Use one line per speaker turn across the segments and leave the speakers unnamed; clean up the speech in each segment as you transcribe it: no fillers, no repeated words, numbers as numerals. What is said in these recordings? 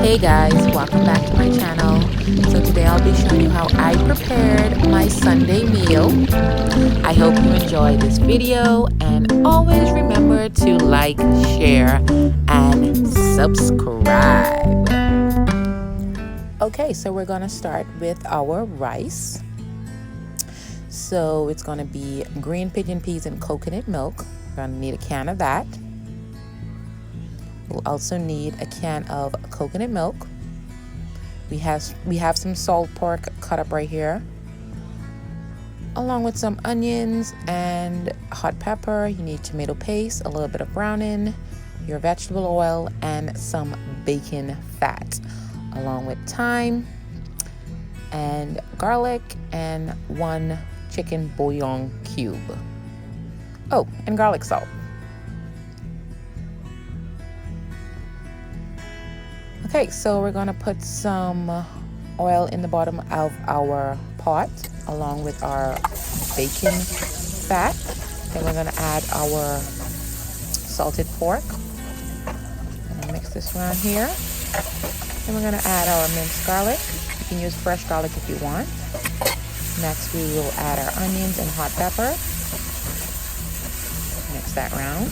Hey guys, welcome back to my channel. So today I'll be showing you how I prepared my Sunday meal. I hope you enjoy this video and always remember to like, share, and subscribe. Okay, so we're gonna start with our rice. So it's gonna be green pigeon peas and coconut milk. We're gonna need a can of that. We'll also need a can of coconut milk. We have some salt pork cut up right here, along with some onions and hot pepper. You need tomato paste, a little bit of browning, your vegetable oil, and some bacon fat, along with thyme and garlic and 1 chicken bouillon cube. Oh, and garlic salt. Okay, so we're gonna put some oil in the bottom of our pot along with our bacon fat. Then we're gonna add our salted pork. I'm gonna mix this around here. Then we're gonna add our minced garlic. You can use fresh garlic if you want. Next, we will add our onions and hot pepper. Mix that around.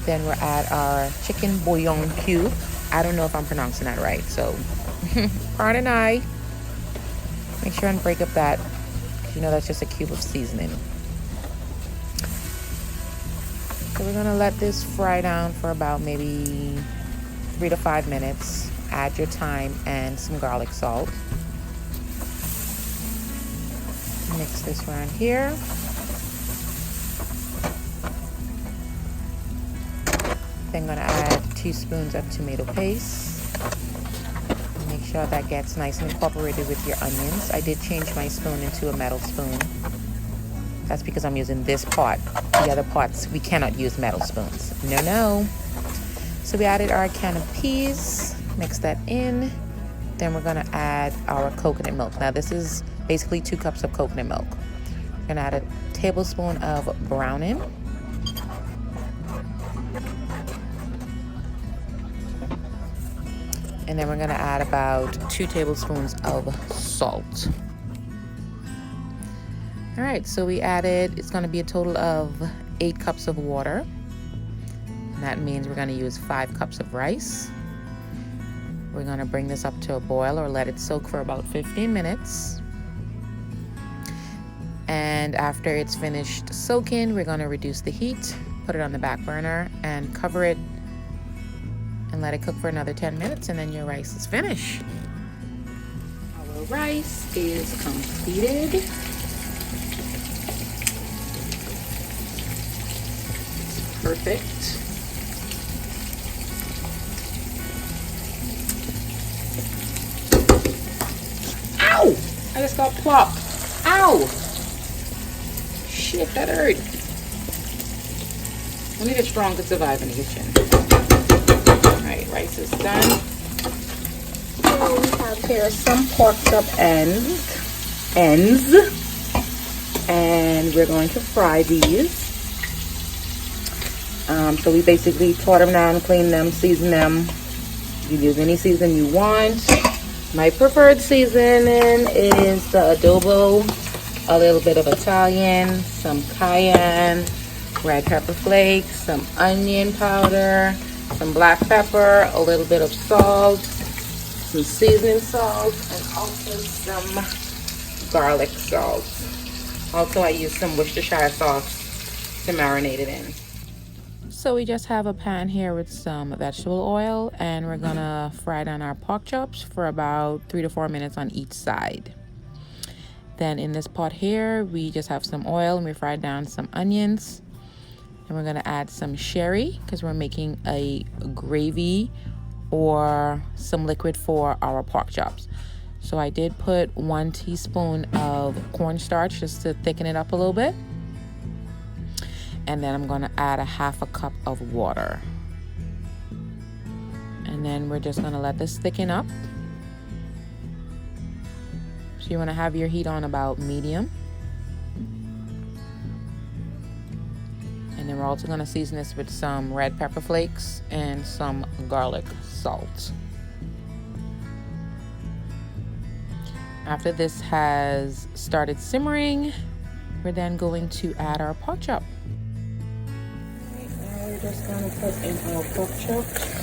Then we'll add our chicken bouillon cube. I don't know if I'm pronouncing that right, so pardon I. Make sure and break up that, because you know that's just a cube of seasoning. So we're gonna let this fry down for about maybe 3 to 5 minutes. Add your thyme and some garlic salt. Mix this around here. Then I'm going to add 2 teaspoons of tomato paste. Make sure that gets nice and incorporated with your onions. I did change my spoon into a metal spoon. That's because I'm using this pot. The other pots, we cannot use metal spoons. No. So we added our can of peas. Mix that in. Then we're going to add our coconut milk. Now this is basically 2 cups of coconut milk. We're going to add a tablespoon of browning. And then we're gonna add about 2 tablespoons of salt. All right, so we added, it's gonna be a total of 8 cups of water. And that means we're gonna use 5 cups of rice. We're gonna bring this up to a boil or let it soak for about 15 minutes. And after it's finished soaking, we're gonna reduce the heat, put it on the back burner, and cover it and let it cook for another 10 minutes, and then your rice is finished. Our rice is completed. Perfect. Ow! I just got plopped. Ow! Shit, that hurt. Only the strong could survive in the kitchen. Alright, rice is done. So we have here some porked up ends. And we're going to fry these. So we basically tore them down, clean them, season them. You can use any season you want. My preferred seasoning is the adobo, a little bit of Italian, some cayenne, red pepper flakes, some onion powder, some black pepper, a little bit of salt, some seasoning salt, and also some garlic salt. Also, I use some Worcestershire sauce to marinate it in. So we just have a pan here with some vegetable oil, and we're gonna fry down our pork chops for about 3 to 4 minutes on each side. Then in this pot here, we just have some oil, and we fried down some onions. And we're gonna add some sherry because we're making a gravy or some liquid for our pork chops. So I did put 1 teaspoon of cornstarch just to thicken it up a little bit. And then I'm gonna add a 1/2 cup of water. And then we're just gonna let this thicken up. So you wanna have your heat on about medium. And And then we're also going to season this with some red pepper flakes and some garlic salt. After this has started simmering, we're then going to add our pork chop. Right, now we're just going to put in our pork chops.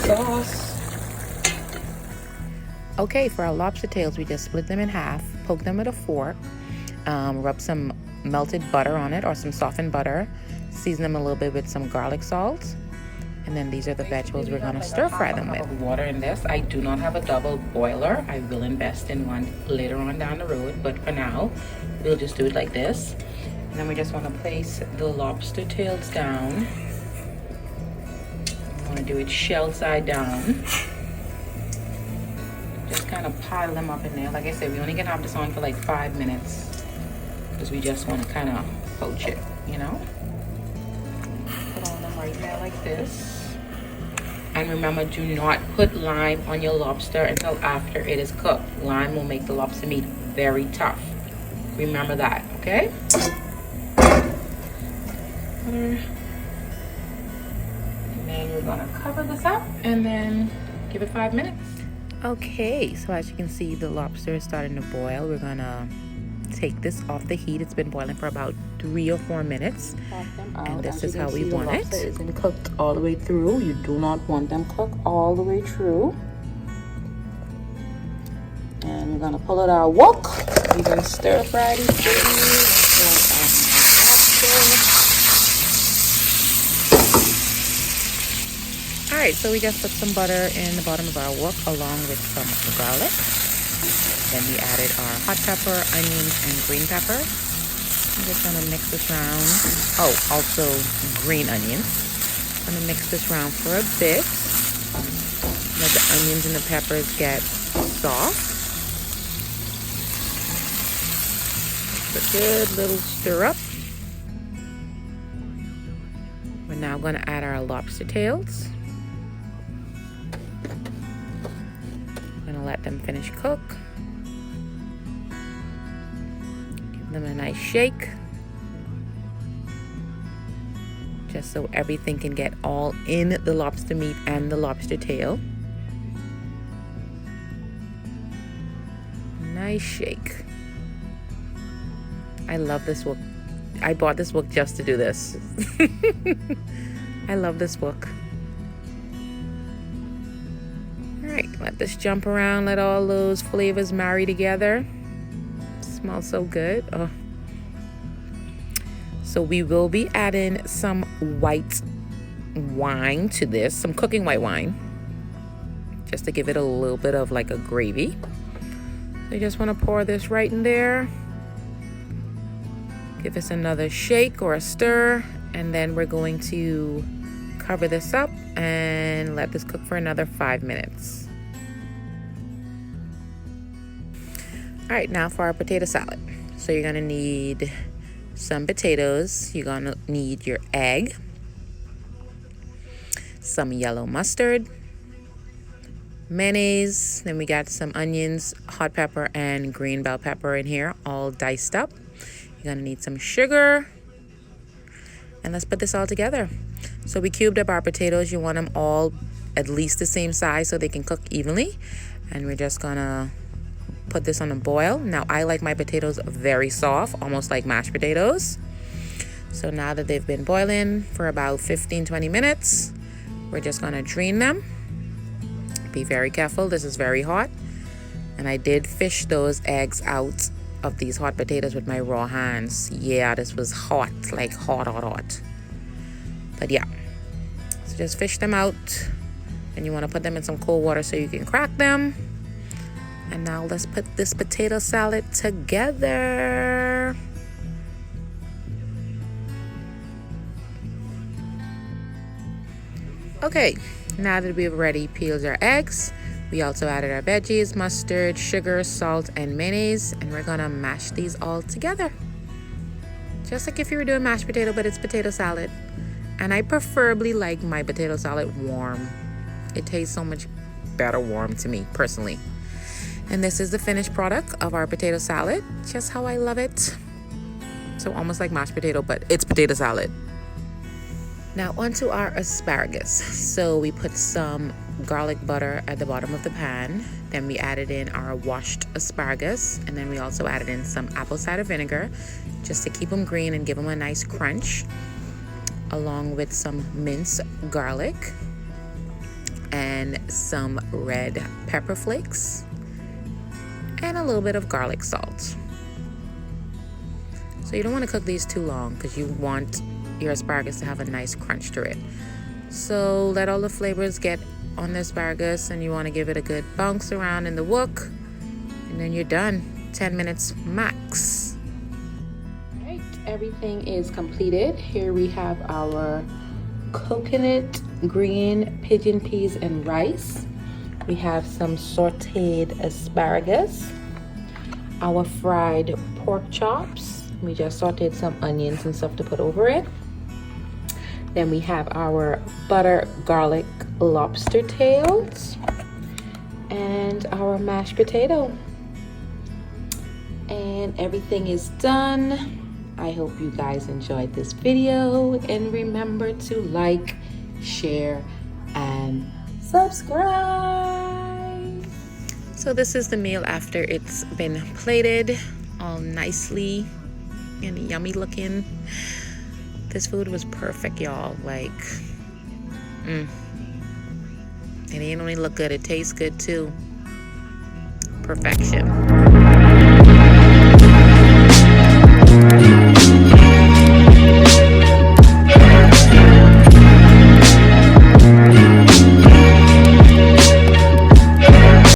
Sauce. Okay, for our lobster tails, we just split them in half, poke them with a fork, rub some melted butter on it or some softened butter, season them a little bit with some garlic salt, and then these are the vegetables we're going to stir fry them with. Water in this. I do not have a double boiler. I will invest in one later on down the road, but for now we'll just do it like this. And then we just want to place the lobster tails down. Do it shell side down. Just kind of pile them up in there. Like I said, we only can have this on for like 5 minutes because we just want to kind of poach it, you know. Put on them right there like this. And remember, do not put lime on your lobster until after it is cooked. Lime will make the lobster meat very tough. Remember that, okay? We're gonna cover this up and then give it 5 minutes. Okay, so as you can see, the lobster is starting to boil. We're gonna take this off the heat. It's been boiling for about 3 or 4 minutes, and this is how we want it. The lobster isn't cooked all the way through. You do not want them cooked all the way through. And we're gonna pull out our wok. We're gonna stir fry these things. Alright, so we just put some butter in the bottom of our wok along with some garlic. Then we added our hot pepper, onions, and green pepper. I'm just going to mix this round. Oh, also green onions. I'm going to mix this round for a bit. Let the onions and the peppers get soft. A good little stir up. We're now going to add our lobster tails. Let them finish cook. Give them a nice shake, just so everything can get all in the lobster meat and the lobster tail. Nice shake. I love this wok. I bought this wok just to do this. I love this wok. Let this jump around, let all those flavors marry together. Smells so good. Oh. So we will be adding some white wine to this, some cooking white wine, just to give it a little bit of like a gravy. So you just want to pour this right in there. Give this another shake or a stir, and then we're going to cover this up and let this cook for another 5 minutes. All right, now for our potato salad. So you're gonna need some potatoes. You're gonna need your egg, some yellow mustard, mayonnaise. Then we got some onions, hot pepper, and green bell pepper in here, all diced up. You're gonna need some sugar. And let's put this all together. So we cubed up our potatoes. You want them all at least the same size so they can cook evenly. And we're just gonna put this on a boil. Now I like my potatoes very soft, almost like mashed potatoes. So now that they've been boiling for about 15-20 minutes, we're just gonna drain them. Be very careful, this is very hot. And I did fish those eggs out of these hot potatoes with my raw hands. Yeah, this was hot, like hot. But yeah, so just fish them out. And you want to put them in some cold water so you can crack them. And now let's put this potato salad together. Okay, now that we've already peeled our eggs, we also added our veggies, mustard, sugar, salt, and mayonnaise, and we're gonna mash these all together. Just like if you were doing mashed potato, but it's potato salad. And I preferably like my potato salad warm. It tastes so much better warm to me, personally. And this is the finished product of our potato salad, just how I love it. So almost like mashed potato, but it's potato salad. Now onto our asparagus. So we put some garlic butter at the bottom of the pan. Then we added in our washed asparagus. And then we also added in some apple cider vinegar just to keep them green and give them a nice crunch, along with some minced garlic and some red pepper flakes and a little bit of garlic salt. So you don't want to cook these too long because you want your asparagus to have a nice crunch to it. So let all the flavors get on the asparagus, and you want to give it a good bounce around in the wok, and then you're done. 10 minutes max. Alright, everything is completed. Here we have our coconut green pigeon peas and rice. We have some sauteed asparagus, our fried pork chops. We just sauteed some onions and stuff to put over it. Then we have our butter garlic lobster tails and our mashed potato. And everything is done. I hope you guys enjoyed this video, and remember to like, share, and subscribe. So this is the meal after it's been plated all nicely and yummy looking. This food was perfect, y'all. Like, it ain't only look good, it tastes good too. Perfection.